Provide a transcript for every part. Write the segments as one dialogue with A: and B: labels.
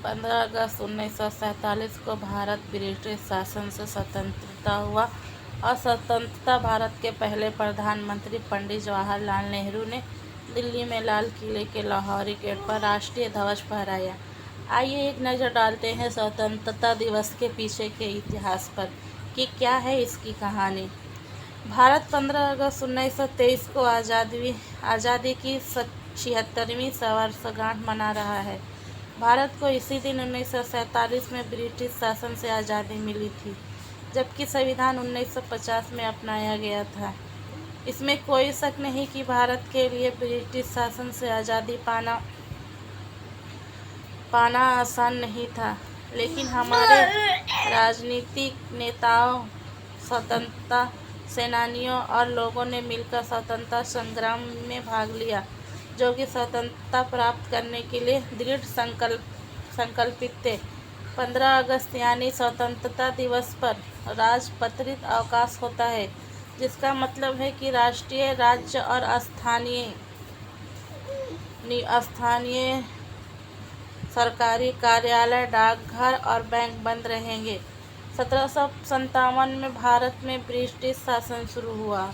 A: 15 अगस्त 1947 को भारत ब्रिटिश शासन से स्वतंत्रता हुआ और स्वतंत्रता भारत के पहले प्रधानमंत्री पंडित जवाहरलाल नेहरू ने दिल्ली में लाल किले के लाहौरी गेट पर राष्ट्रीय ध्वज फहराया। आइए एक नज़र डालते हैं स्वतंत्रता दिवस के पीछे के इतिहास पर कि क्या है इसकी कहानी। भारत 15 अगस्त 1923 को आज़ादी की 76वीं वर्षगांठ मना रहा है। भारत को इसी दिन 1947 में ब्रिटिश शासन से आज़ादी मिली थी, जबकि संविधान 1950 में अपनाया गया था। इसमें कोई शक नहीं कि भारत के लिए ब्रिटिश शासन से आज़ादी पाना आसान नहीं था, लेकिन हमारे राजनीतिक नेताओं, स्वतंत्रता सेनानियों और लोगों ने मिलकर स्वतंत्रता संग्राम में भाग लिया, जो कि स्वतंत्रता प्राप्त करने के लिए दृढ़ संकल्पित थे। 15 अगस्त यानी स्वतंत्रता दिवस पर राजपत्रित अवकाश होता है, जिसका मतलब है कि राष्ट्रीय, राज्य और स्थानीय सरकारी कार्यालय, डाकघर और बैंक बंद रहेंगे। 1757 में भारत में ब्रिटिश शासन शुरू हुआ,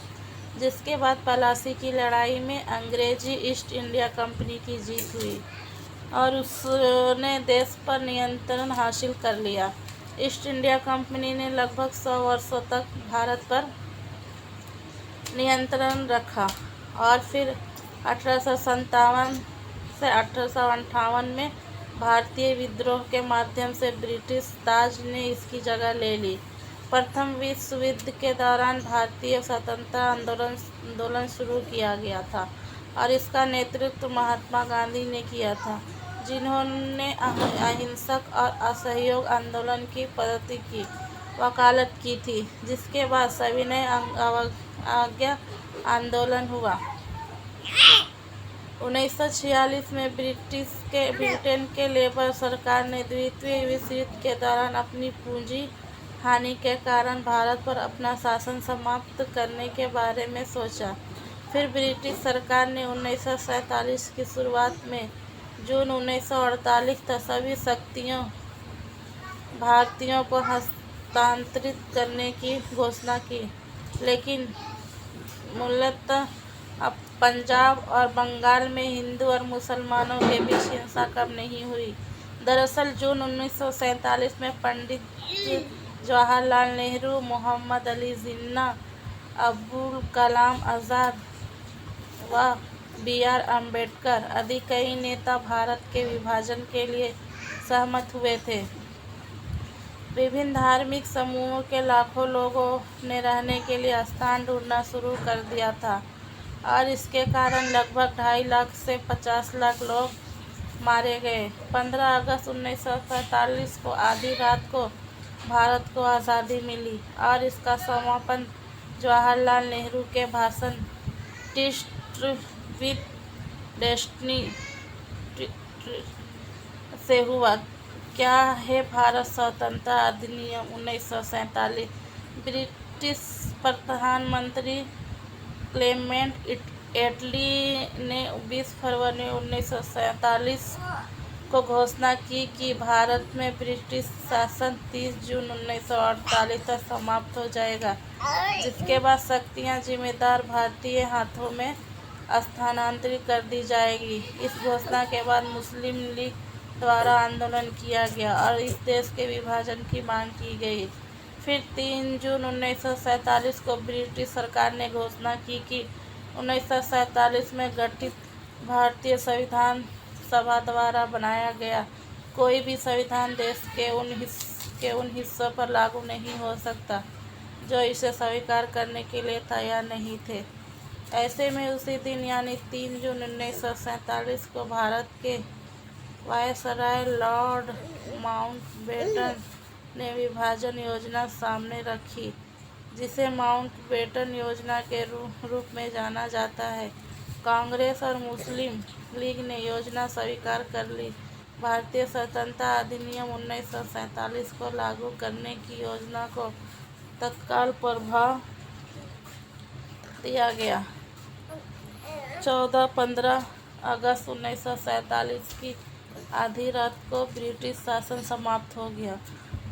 A: जिसके बाद प्लासी की लड़ाई में अंग्रेजी ईस्ट इंडिया कंपनी की जीत हुई और उसने देश पर नियंत्रण हासिल कर लिया। ईस्ट इंडिया कंपनी ने लगभग 100 वर्षों तक भारत पर नियंत्रण रखा और फिर 1857 से 1858 में भारतीय विद्रोह के माध्यम से ब्रिटिश ताज ने इसकी जगह ले ली। प्रथम विश्व युद्ध के दौरान भारतीय स्वतंत्रता आंदोलन शुरू किया गया था और इसका नेतृत्व महात्मा गांधी ने किया था, जिन्होंने अहिंसक और असहयोग आंदोलन की पद्धति की वकालत की थी, जिसके बाद सविनय अवज्ञा आंदोलन हुआ। 1946 में ब्रिटेन के लेबर सरकार ने द्वितीय विश्व युद्ध के दौरान अपनी पूंजी हानि के कारण भारत पर अपना शासन समाप्त करने के बारे में सोचा। फिर ब्रिटिश सरकार ने 1947 की शुरुआत में जून 1948 तक सभी शक्तियों भारतीयों को हस्तांतरित करने की घोषणा की, लेकिन मूलतः अब पंजाब और बंगाल में हिंदू और मुसलमानों के बीच हिंसा कम नहीं हुई। दरअसल जून 1947 में पंडित जवाहरलाल नेहरू, मोहम्मद अली जिन्ना, अबुल कलाम आज़ाद व BR अम्बेडकर आदि कई नेता भारत के विभाजन के लिए सहमत हुए थे। विभिन्न धार्मिक समूहों के लाखों लोगों ने रहने के लिए स्थान ढूंढना शुरू कर दिया था और इसके कारण लगभग 2.5 लाख से 50 लाख लोग मारे गए। 15 अगस्त 1947 को आधी रात को भारत को आज़ादी मिली और इसका समापन जवाहरलाल नेहरू के भाषण ट्रिस्ट विद डेस्टिनी से हुआ। क्या है भारत स्वतंत्रता अधिनियम 1947? ब्रिटिश प्रधानमंत्री क्लेमेंट एटली ने 20 फरवरी 1947 को घोषणा की कि भारत में ब्रिटिश शासन 30 जून 1948 तक समाप्त हो जाएगा, जिसके बाद शक्तियां जिम्मेदार भारतीय हाथों में स्थानांतरित कर दी जाएगी। इस घोषणा के बाद मुस्लिम लीग द्वारा आंदोलन किया गया और इस देश के विभाजन की मांग की गई। फिर 3 जून 1947 को ब्रिटिश सरकार ने घोषणा की कि 1947 में गठित भारतीय संविधान सभा द्वारा बनाया गया कोई भी संविधान देश के उन हिस्सों पर लागू नहीं हो सकता जो इसे स्वीकार करने के लिए तैयार नहीं थे। ऐसे में उसी दिन यानी 3 जून 1947 को भारत के वायसराय लॉर्ड माउंटबेटन ने विभाजन योजना सामने रखी, जिसे माउंटबेटन योजना के रूप में जाना जाता है। कांग्रेस और मुस्लिम लीग ने योजना स्वीकार कर ली। भारतीय स्वतंत्रता अधिनियम 1947 को लागू करने की योजना को तत्काल प्रभाव दिया गया। 14-15 अगस्त 1947 की आधी रात को ब्रिटिश शासन समाप्त हो गया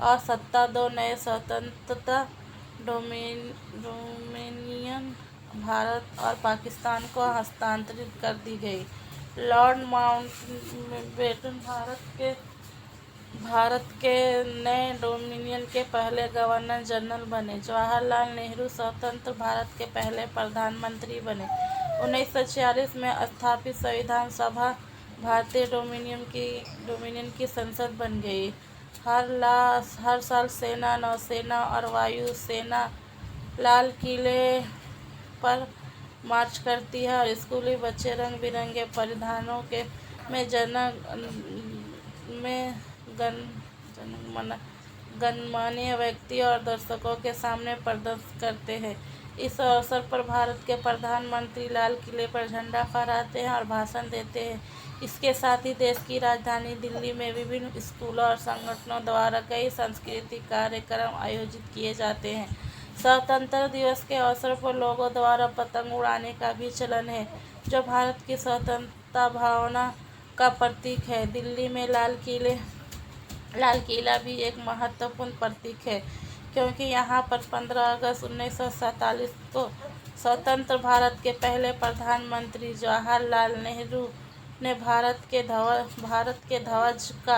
A: और सत्ता दो नए स्वतंत्रता डोमिनियन भारत और पाकिस्तान को हस्तांतरित कर दी गई। लॉर्ड माउंटबेटन भारत के नए डोमिनियन के पहले गवर्नर जनरल बने। जवाहरलाल नेहरू स्वतंत्र भारत के पहले प्रधानमंत्री बने। 1946 में स्थापित संविधान सभा भारतीय डोमिनियन की संसद बन गई। हर साल सेना, नौसेना और वायु सेना लाल किले पर मार्च करती है और स्कूली बच्चे रंग बिरंगे परिधानों में गणमान्य व्यक्ति और दर्शकों के सामने प्रदर्शन करते हैं। इस अवसर पर भारत के प्रधानमंत्री लाल किले पर झंडा फहराते हैं और भाषण देते हैं। इसके साथ ही देश की राजधानी दिल्ली में विभिन्न स्कूलों और संगठनों द्वारा कई सांस्कृतिक कार्यक्रम आयोजित किए जाते हैं। स्वतंत्रता दिवस के अवसर पर लोगों द्वारा पतंग उड़ाने का भी चलन है, जो भारत की स्वतंत्रता भावना का प्रतीक है। दिल्ली में लाल किला भी एक महत्वपूर्ण प्रतीक है, क्योंकि यहाँ पर 15 अगस्त 1947 को स्वतंत्र भारत के पहले प्रधानमंत्री जवाहरलाल नेहरू ने भारत के ध्वज का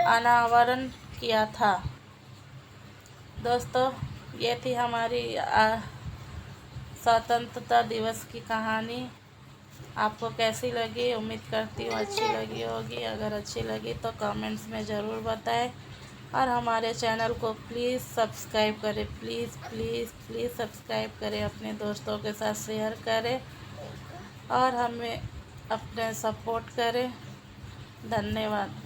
A: अनावरण किया था। दोस्तों, ये थी हमारी स्वतंत्रता दिवस की कहानी। आपको कैसी लगी? उम्मीद करती हूँ अच्छी लगी होगी। अगर अच्छी लगी तो कमेंट्स में ज़रूर बताएं और हमारे चैनल को प्लीज़ सब्सक्राइब करें। प्लीज़ सब्सक्राइब करें, अपने दोस्तों के साथ शेयर करें और हमें अपने सपोर्ट करें। धन्यवाद।